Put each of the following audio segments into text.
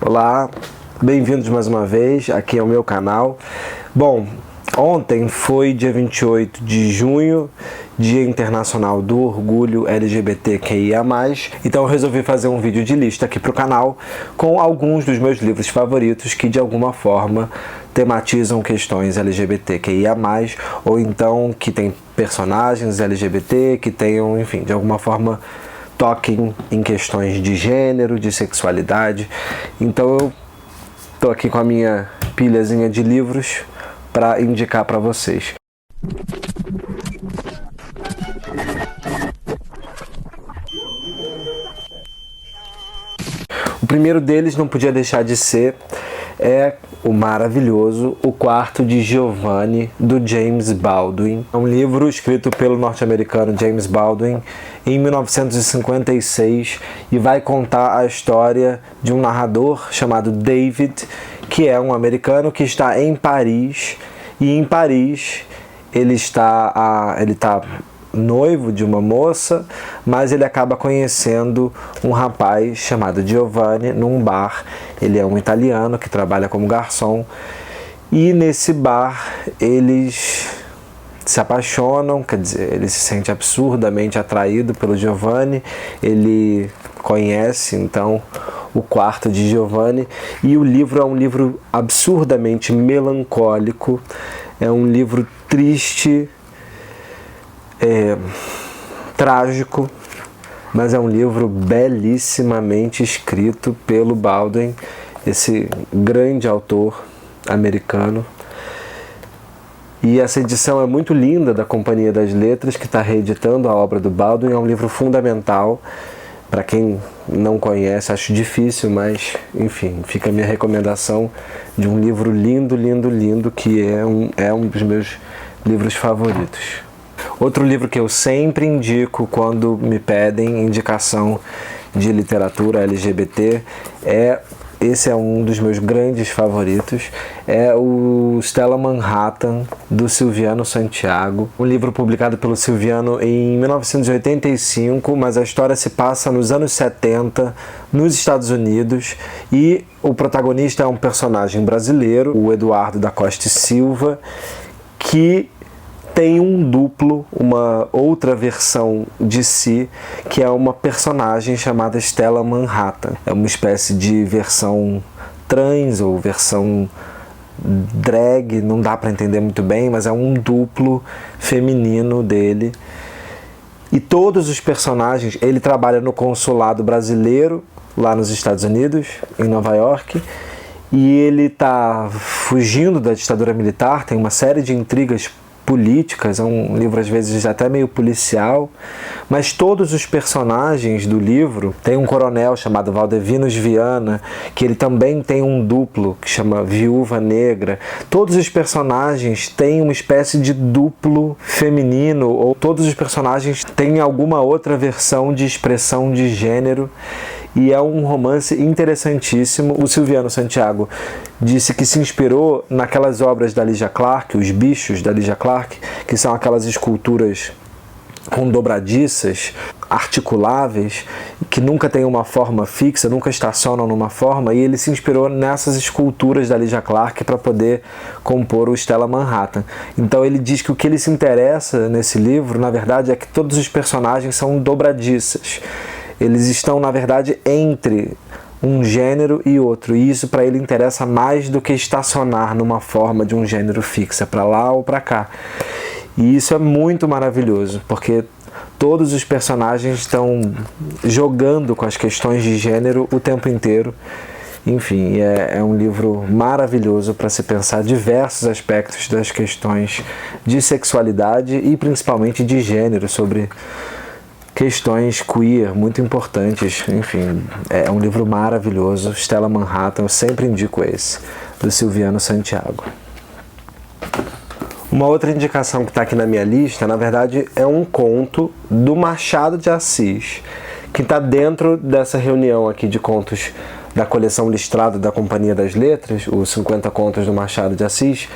Olá, bem-vindos mais uma vez aqui ao meu canal. Bom, ontem foi dia 28 de junho, Dia Internacional do Orgulho LGBTQIA+, então eu resolvi fazer um vídeo de lista aqui para o canal com alguns dos meus livros favoritos que de alguma forma tematizam questões LGBTQIA+, ou então que tem personagens LGBT, que tenham, enfim, de alguma forma toquem em questões de gênero, de sexualidade. Então eu tô aqui com a minha pilhazinha de livros para indicar para vocês. O primeiro deles não podia deixar de ser o maravilhoso O Quarto de Giovanni, do James Baldwin. É um livro escrito pelo norte-americano James Baldwin em 1956 e vai contar a história de um narrador chamado David, que é um americano que está em Paris, e em Paris ele está noivo de uma moça, mas ele acaba conhecendo um rapaz chamado Giovanni num bar. Ele é um italiano que trabalha como garçom, e nesse bar eles se apaixonam, quer dizer, ele se sente absurdamente atraído pelo Giovanni. Ele conhece então o quarto de Giovanni, e o livro é um livro absurdamente melancólico, é um livro triste, trágico, mas é um livro belíssimamente escrito pelo Baldwin, esse grande autor americano. E essa edição é muito linda, da Companhia das Letras, que está reeditando a obra do Baldwin. É um livro fundamental. Para quem não conhece, acho difícil, mas enfim, fica a minha recomendação de um livro lindo, lindo, lindo, que é um dos meus livros favoritos. Outro livro que eu sempre indico quando me pedem indicação de literatura LGBT esse é um dos meus grandes favoritos, é o Stella Manhattan, do Silviano Santiago. Um livro publicado pelo Silviano em 1985, mas a história se passa nos anos 70, nos Estados Unidos, e o protagonista é um personagem brasileiro, o Eduardo da Costa e Silva, que tem um duplo, uma outra versão de si, que é uma personagem chamada Stella Manhattan. É uma espécie de versão trans ou versão drag, não dá para entender muito bem, mas é um duplo feminino dele. E todos os personagens, ele trabalha no consulado brasileiro, lá nos Estados Unidos, em Nova York, e ele está fugindo da ditadura militar, tem uma série de intrigas políticas, é um livro às vezes até meio policial, mas todos os personagens do livro, tem um coronel chamado Valdevinos Viana, que ele também tem um duplo que chama Viúva Negra. Todos os personagens têm uma espécie de duplo feminino, ou todos os personagens têm alguma outra versão de expressão de gênero. E é um romance interessantíssimo. O Silviano Santiago disse que se inspirou naquelas obras da Lygia Clark, Os Bichos, da Lygia Clark, que são aquelas esculturas com dobradiças, articuláveis, que nunca têm uma forma fixa, nunca estacionam numa forma, e ele se inspirou nessas esculturas da Lygia Clark para poder compor o Stella Manhattan. Então ele diz que o que ele se interessa nesse livro, na verdade, é que todos os personagens são dobradiças. Eles estão, na verdade, entre um gênero e outro, e isso para ele interessa mais do que estacionar numa forma de um gênero fixa, para lá ou para cá. E isso é muito maravilhoso, porque todos os personagens estão jogando com as questões de gênero o tempo inteiro. Enfim, é um livro maravilhoso para se pensar diversos aspectos das questões de sexualidade e principalmente de gênero, sobre questões queer muito importantes. Enfim, é um livro maravilhoso. Stella Manhattan, eu sempre indico esse, do Silviano Santiago. Uma outra indicação que está aqui na minha lista, na verdade, é um conto do Machado de Assis, que está dentro dessa reunião aqui de contos da coleção Listrado da Companhia das Letras, os 50 contos do Machado de Assis.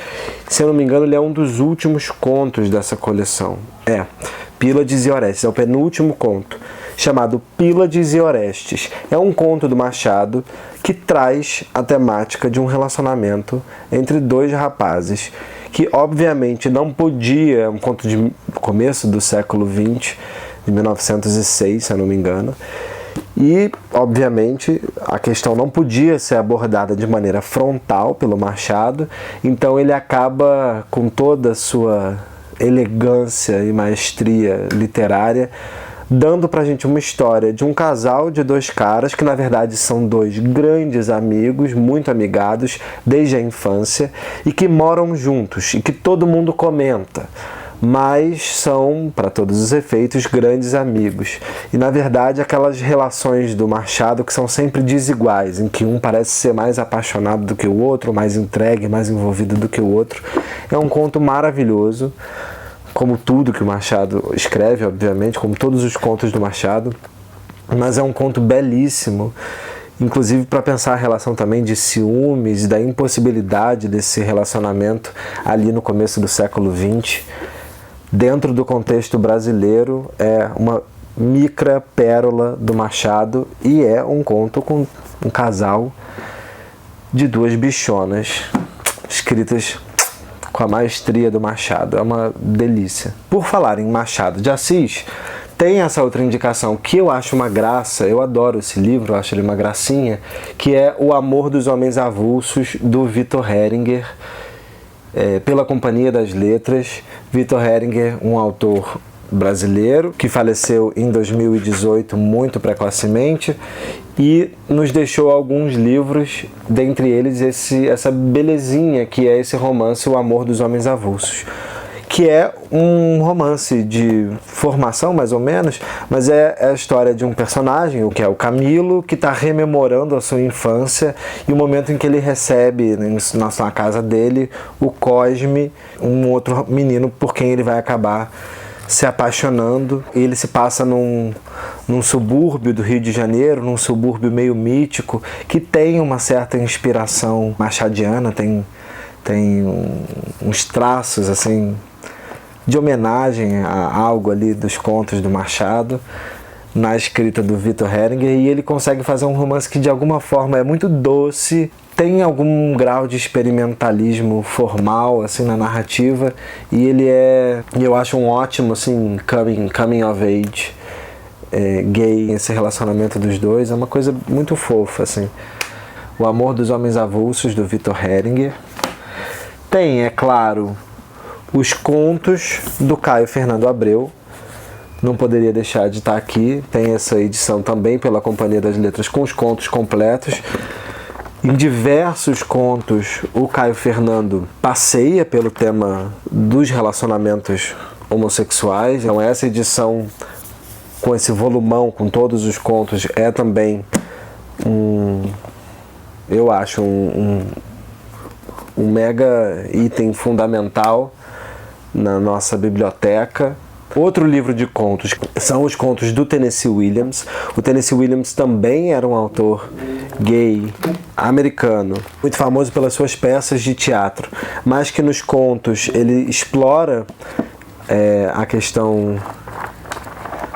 Se eu não me engano, ele é um dos últimos contos dessa coleção. Pílades e Orestes, é o penúltimo conto, chamado Pílades e Orestes. É um conto do Machado que traz a temática de um relacionamento entre dois rapazes que obviamente não podia, um conto de começo do século XX, de 1906, se eu não me engano, e obviamente a questão não podia ser abordada de maneira frontal pelo Machado, então ele acaba com toda a sua elegância e maestria literária dando pra gente uma história de um casal de dois caras que na verdade são dois grandes amigos, muito amigados desde a infância e que moram juntos e que todo mundo comenta, mas são, para todos os efeitos, grandes amigos. E na verdade aquelas relações do Machado que são sempre desiguais, em que um parece ser mais apaixonado do que o outro, mais entregue, mais envolvido do que o outro. É um conto maravilhoso, como tudo que o Machado escreve, obviamente, como todos os contos do Machado, mas é um conto belíssimo, inclusive para pensar a relação também de ciúmes e da impossibilidade desse relacionamento ali no começo do século XX. Dentro do contexto brasileiro, é uma micra pérola do Machado e é um conto com um casal de duas bichonas escritas com a maestria do Machado. É uma delícia. Por falar em Machado de Assis, tem essa outra indicação que eu acho uma graça, eu adoro esse livro, eu acho ele uma gracinha, que é O Amor dos Homens Avulsos, do Victor Heringer, pela Companhia das Letras. Victor Heringer, um autor brasileiro que faleceu em 2018 muito precocemente e nos deixou alguns livros, dentre eles essa belezinha que é esse romance O Amor dos Homens Avulsos, que é um romance de formação mais ou menos, mas é a história de um personagem, o que é o Camilo, que está rememorando a sua infância e o momento em que ele recebe na casa dele o Cosme, um outro menino por quem ele vai acabar se apaixonando. Ele se passa num subúrbio do Rio de Janeiro, num subúrbio meio mítico, que tem uma certa inspiração machadiana, tem uns traços assim de homenagem a algo ali dos contos do Machado na escrita do Victor Heringer, e ele consegue fazer um romance que de alguma forma é muito doce, tem algum grau de experimentalismo formal assim na narrativa, e eu acho um ótimo assim coming of age gay. Esse relacionamento dos dois é uma coisa muito fofa assim. O Amor dos Homens Avulsos, do Victor Heringer. Tem, é claro, os contos do Caio Fernando Abreu, não poderia deixar de estar aqui. Tem essa edição também pela Companhia das Letras com os contos completos. Em diversos contos, o Caio Fernando passeia pelo tema dos relacionamentos homossexuais. Então essa edição, com esse volumão, com todos os contos, é também eu acho um mega item fundamental na nossa biblioteca. Outro livro de contos são os contos do Tennessee Williams. O Tennessee Williams também era um autor gay americano, muito famoso pelas suas peças de teatro, mas que nos contos ele explora a questão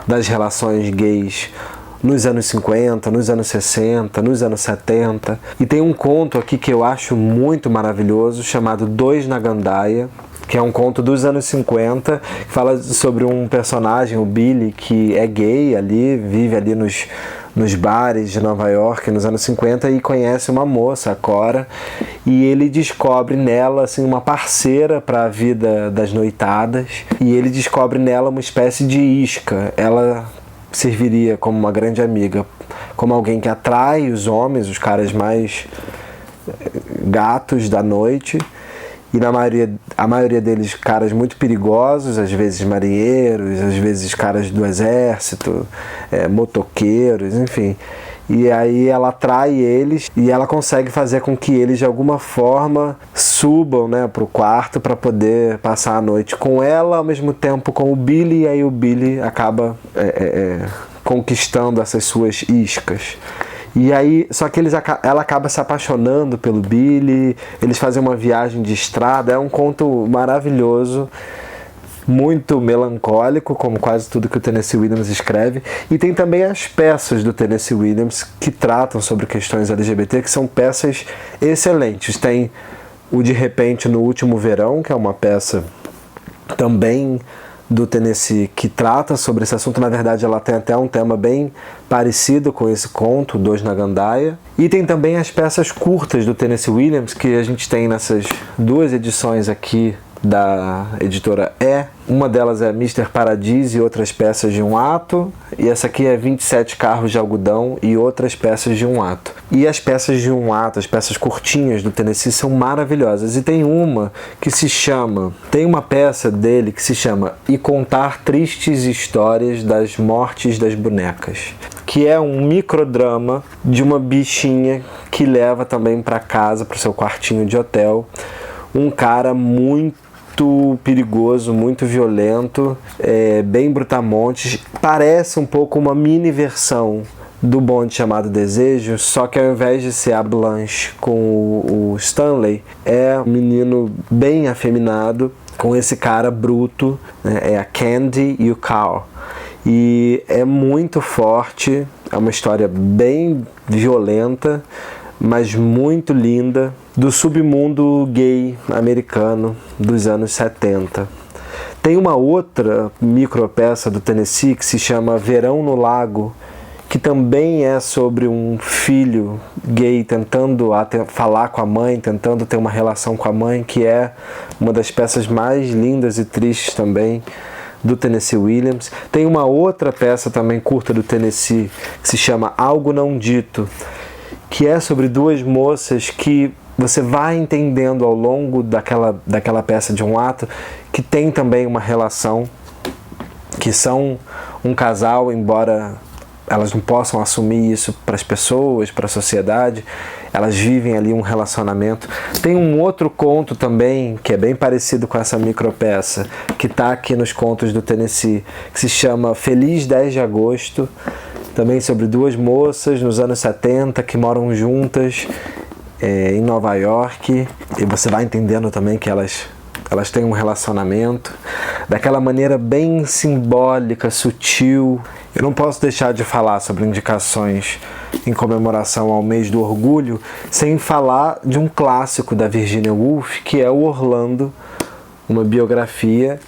das relações gays nos anos 50, nos anos 60, nos anos 70. E tem um conto aqui que eu acho muito maravilhoso, chamado Dois na Gandaia, que é um conto dos anos 50, que fala sobre um personagem, o Billy, que é gay ali, vive ali nos bares de Nova York nos anos 50 e conhece uma moça, a Cora, e ele descobre nela assim, uma parceira para a vida das noitadas, e ele descobre nela uma espécie de isca. Ela serviria como uma grande amiga, como alguém que atrai os homens, os caras mais gatos da noite, e a maioria deles caras muito perigosos, às vezes marinheiros, às vezes caras do exército, motoqueiros, enfim. E aí ela atrai eles e ela consegue fazer com que eles de alguma forma subam, né, para o quarto para poder passar a noite com ela, ao mesmo tempo com o Billy, e aí o Billy acaba conquistando essas suas iscas. E aí, só que ela acaba se apaixonando pelo Billy, eles fazem uma viagem de estrada. É um conto maravilhoso muito melancólico, como quase tudo que o Tennessee Williams escreve, e tem também as peças do Tennessee Williams que tratam sobre questões LGBT, que são peças excelentes. Tem o De Repente no Último Verão, que é uma peça também do Tennessee que trata sobre esse assunto. Na verdade, ela tem até um tema bem parecido com esse conto, Dois na Gandaia. E tem também as peças curtas do Tennessee Williams, que a gente tem nessas duas edições aqui da editora E. Uma delas é Mr. Paradise e outras peças de um ato, e essa aqui é 27 Carros de Algodão e outras peças de um ato. E as peças de um ato, as peças curtinhas do Tennessee são maravilhosas, e tem uma peça dele que se chama E Contar Tristes Histórias das Mortes das Bonecas, que é um microdrama de uma bichinha que leva também para casa, para o seu quartinho de hotel, um cara muito perigoso, muito violento, bem brutamontes. Parece um pouco uma mini versão do Bonde Chamado Desejo, só que ao invés de ser a Blanche com o Stanley, é um menino bem afeminado com esse cara bruto, né? É a Candy e o Carl. E é muito forte, é uma história bem violenta, mas muito linda, do submundo gay americano dos anos 70. Tem uma outra micropeça do Tennessee que se chama Verão no Lago, que também é sobre um filho gay tentando falar com a mãe, tentando ter uma relação com a mãe, que é uma das peças mais lindas e tristes também do Tennessee Williams. Tem uma outra peça também curta do Tennessee que se chama Algo Não Dito, que é sobre duas moças que você vai entendendo ao longo daquela peça de um ato que tem também uma relação, que são um casal, embora elas não possam assumir isso para as pessoas, para a sociedade, elas vivem ali um relacionamento. Tem um outro conto também, que é bem parecido com essa micropeça, que está aqui nos contos do Tennessee, que se chama Feliz 10 de Agosto, também sobre duas moças nos anos 70 que moram juntas em Nova York, e você vai entendendo também que elas têm um relacionamento daquela maneira bem simbólica, sutil. Eu não posso deixar de falar sobre indicações em comemoração ao mês do orgulho sem falar de um clássico da Virginia Woolf, que é o Orlando, uma biografia,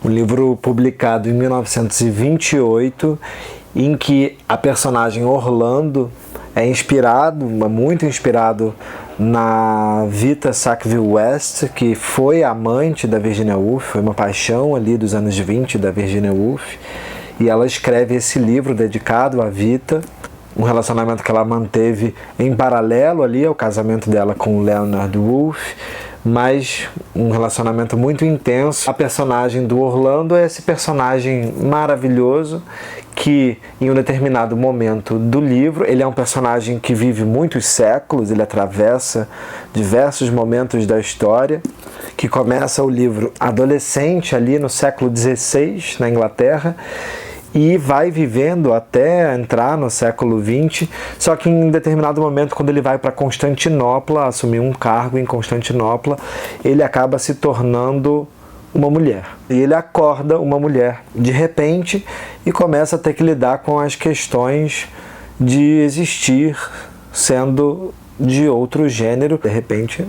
um livro publicado em 1928, em que a personagem Orlando é muito inspirado na Vita Sackville West, que foi amante da Virginia Woolf, foi uma paixão ali dos anos 20 da Virginia Woolf, e ela escreve esse livro dedicado à Vita, um relacionamento que ela manteve em paralelo ali ao casamento dela com Leonard Woolf, mas um relacionamento muito intenso. A personagem do Orlando é esse personagem maravilhoso que, em um determinado momento do livro, ele é um personagem que vive muitos séculos, ele atravessa diversos momentos da história, que começa o livro adolescente ali no século XVI, na Inglaterra, e vai vivendo até entrar no século XX, só que em determinado momento, quando ele vai para Constantinopla, assumir um cargo em Constantinopla, ele acaba se tornando uma mulher. E ele acorda uma mulher de repente e começa a ter que lidar com as questões de existir sendo de outro gênero. De repente,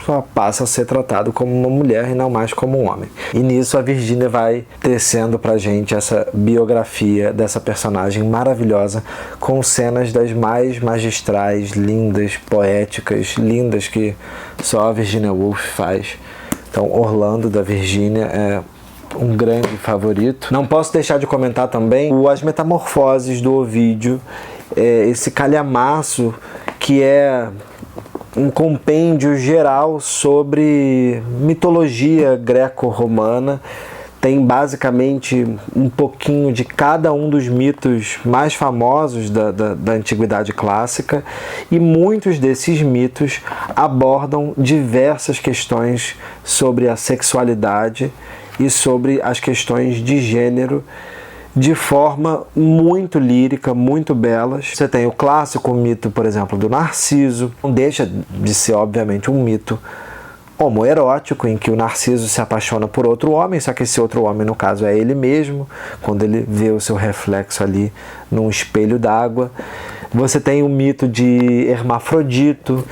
só passa a ser tratado como uma mulher e não mais como um homem. E nisso a Virginia vai tecendo pra gente essa biografia dessa personagem maravilhosa, com cenas das mais magistrais, lindas, poéticas, lindas, que só a Virginia Woolf faz. Então, Orlando, da Virginia, é um grande favorito. Não posso deixar de comentar também As Metamorfoses do Ovídio, esse calhamaço que é um compêndio geral sobre mitologia greco-romana. Tem basicamente um pouquinho de cada um dos mitos mais famosos da Antiguidade Clássica, e muitos desses mitos abordam diversas questões sobre a sexualidade e sobre as questões de gênero de forma muito lírica, muito belas. Você tem o clássico mito, por exemplo, do Narciso. Não deixa de ser, obviamente, um mito homoerótico, em que o Narciso se apaixona por outro homem, só que esse outro homem, no caso, é ele mesmo, quando ele vê o seu reflexo ali num espelho d'água. Você tem o mito de Hermafrodito,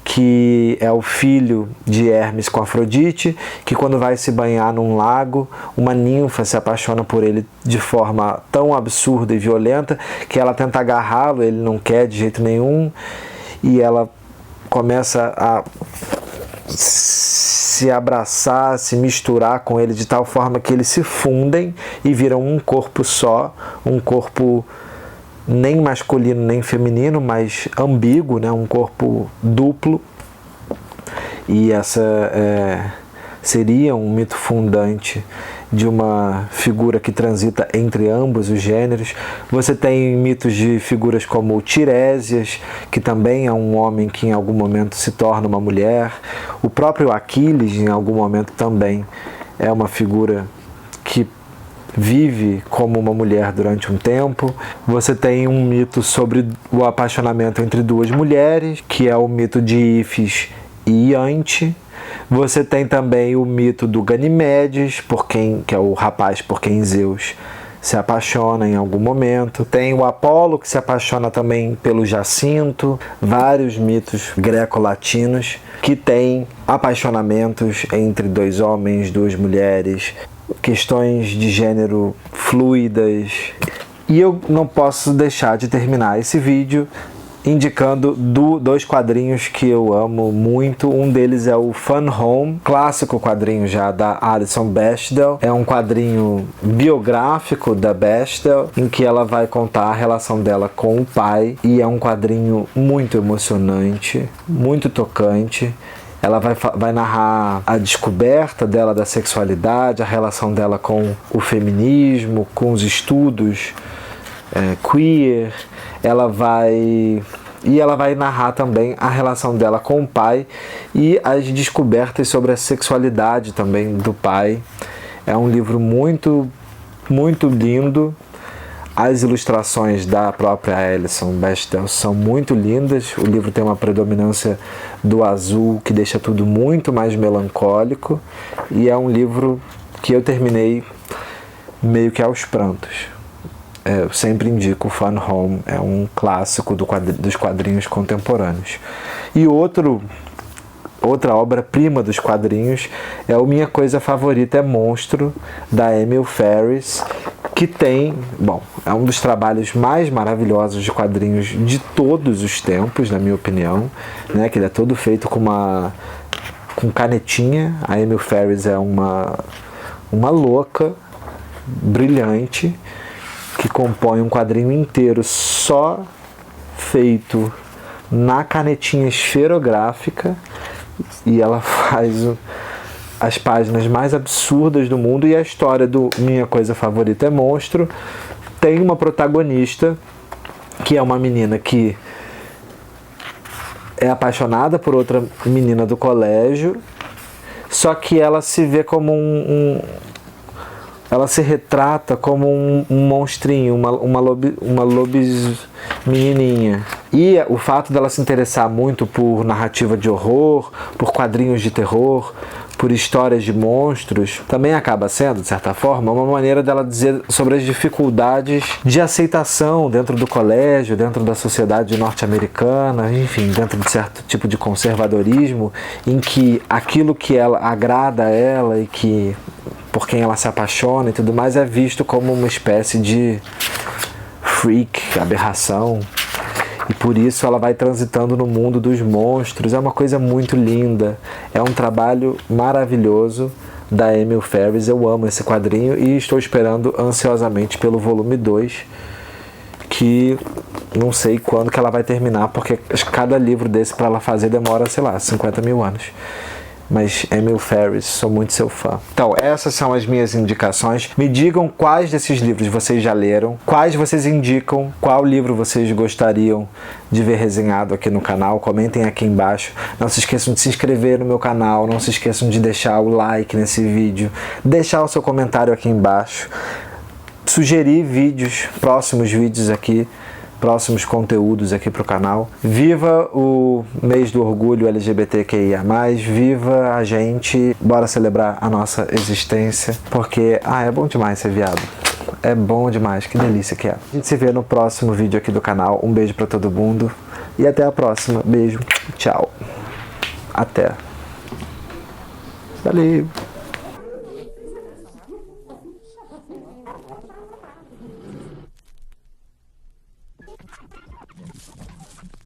que é o filho de Hermes com Afrodite, que quando vai se banhar num lago, uma ninfa se apaixona por ele de forma tão absurda e violenta que ela tenta agarrá-lo, ele não quer de jeito nenhum, e ela começa a se abraçar, se misturar com ele de tal forma que eles se fundem e viram um corpo só, um corpo nem masculino nem feminino, mas ambíguo, né? Um corpo duplo. E essa seria um mito fundante de uma figura que transita entre ambos os gêneros. Você tem mitos de figuras como Tiresias, que também é um homem que em algum momento se torna uma mulher. O próprio Aquiles, em algum momento, também é uma figura que vive como uma mulher durante um tempo. Você tem um mito sobre o apaixonamento entre duas mulheres, que é o mito de Ífis e Iante. Você tem também o mito do Ganimedes, que é o rapaz por quem Zeus se apaixona em algum momento. Tem o Apolo, que se apaixona também pelo Jacinto. Vários mitos greco-latinos que têm apaixonamentos entre dois homens, duas mulheres, questões de gênero fluidas. E eu não posso deixar de terminar esse vídeo indicando dois quadrinhos que eu amo muito. Um deles é o Fun Home, clássico quadrinho já da Alison Bechdel. É um quadrinho biográfico da Bechdel, em que ela vai contar a relação dela com o pai, e é um quadrinho muito emocionante, muito tocante. Ela vai narrar a descoberta dela da sexualidade, a relação dela com o feminismo, com os estudos queer. Ela vai narrar também a relação dela com o pai e as descobertas sobre a sexualidade também do pai. É um livro muito, muito lindo. As ilustrações da própria Alison Bechdel são muito lindas. O livro tem uma predominância do azul que deixa tudo muito mais melancólico, e é um livro que eu terminei meio que aos prantos. Eu sempre indico o Fun Home, é um clássico dos quadrinhos contemporâneos. E outra obra-prima dos quadrinhos é o Minha Coisa Favorita é Monstro, da Emil Ferris, que é um dos trabalhos mais maravilhosos de quadrinhos de todos os tempos, na minha opinião, né? Que ele é todo feito com canetinha. A Emil Ferris é uma louca, brilhante, que compõe um quadrinho inteiro só feito na canetinha esferográfica, e ela faz as páginas mais absurdas do mundo. E a história do Minha Coisa Favorita é Monstro tem uma protagonista que é uma menina que é apaixonada por outra menina do colégio, só que ela se vê como ela se retrata como um monstrinho, uma menininha. E o fato dela se interessar muito por narrativa de horror, por quadrinhos de terror, por histórias de monstros, também acaba sendo, de certa forma, uma maneira dela dizer sobre as dificuldades de aceitação dentro do colégio, dentro da sociedade norte-americana, enfim, dentro de certo tipo de conservadorismo, em que aquilo que ela agrada a ela e que por quem ela se apaixona e tudo mais é visto como uma espécie de freak, aberração. E por isso ela vai transitando no mundo dos monstros. É uma coisa muito linda. É um trabalho maravilhoso da Emil Ferris. Eu amo esse quadrinho e estou esperando ansiosamente pelo volume 2, que não sei quando que ela vai terminar, porque cada livro desse para ela fazer demora, 50 mil anos. Mas Emil Ferris, sou muito seu fã. Então, essas são as minhas indicações. Me digam quais desses livros vocês já leram, quais vocês indicam, qual livro vocês gostariam de ver resenhado aqui no canal. Comentem aqui embaixo. Não se esqueçam de se inscrever no meu canal, não se esqueçam de deixar o like nesse vídeo, deixar o seu comentário aqui embaixo, sugerir próximos vídeos aqui próximos conteúdos aqui pro canal. Viva o mês do orgulho LGBTQIA+, viva a gente, bora celebrar a nossa existência, porque, é bom demais ser viado. É bom demais, que delícia que é. A gente se vê no próximo vídeo aqui do canal. Um beijo pra todo mundo e até a próxima. Beijo, tchau. Até. Valeu.